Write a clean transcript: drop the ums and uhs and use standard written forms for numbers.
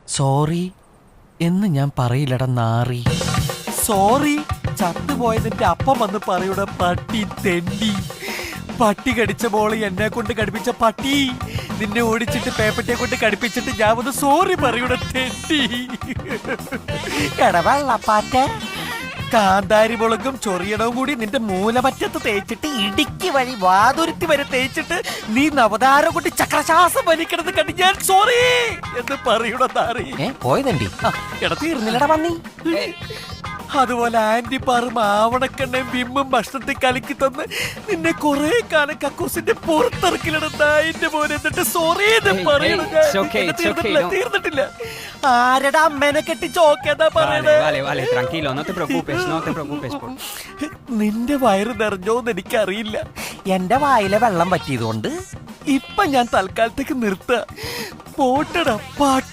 Sorry എന്ന് ഞാൻ പറയില്ലട നാറി. സോറി ചത്തുപോയതിന്റെ അപ്പം വന്ന് പറയൂട പട്ടി തെണ്ടി. പട്ടി കടിച്ച മോള് എന്നെ കൊണ്ട് കടിപ്പിച്ച പട്ടി. നിന്നെ ഓടിച്ചിട്ട് പേപ്പറ്റിയെ കൊണ്ട് കടിപ്പിച്ചിട്ട് ഞാൻ വന്ന് സോറി പറയൂട തെണ്ടി. എടവെള്ളപ്പാറ്റ കാന്താരി മുളകും ചൊറിയണവും കൂടി നിന്റെ മൂലമറ്റത്ത് തേച്ചിട്ട് ഇടുക്കി വഴി വാതുരുത്തി വരെ തേച്ചിട്ട് നീ നവതാരം കൊണ്ട് ചക്രശ്വാസം വലിക്കണത് കണ്ട് ഞാൻ സോറി എന്ന് പറയൂട നാറി. പോയതണ്ടി തീർന്നില്ലട പന്നി. അതുപോലെ ആന്റി പാറും ആവണക്കെണ്ണയും വിമ്മും ഭക്ഷണത്തിൽ കലക്കി തന്ന് നിന്നെ കുറെ കാലം കക്കൂസിന്റെ പുറത്തിറക്കിലിടുന്ന എന്റെ മോനെ എന്നിട്ട് സോറി പറയണ തീർന്നിട്ടില്ല. ആരടാ അമ്മേനെ കെട്ടി ചോക്കേതാ പറയണേ. നിന്റെ വയറ് നിറഞ്ഞോന്ന് എനിക്കറിയില്ല. എന്റെ വായിലെ വെള്ളം പറ്റിയതുകൊണ്ട് ഇപ്പൊ ഞാൻ തൽക്കാലത്തേക്ക് നിർത്ത. പോട്ടടാ പാട്ടി.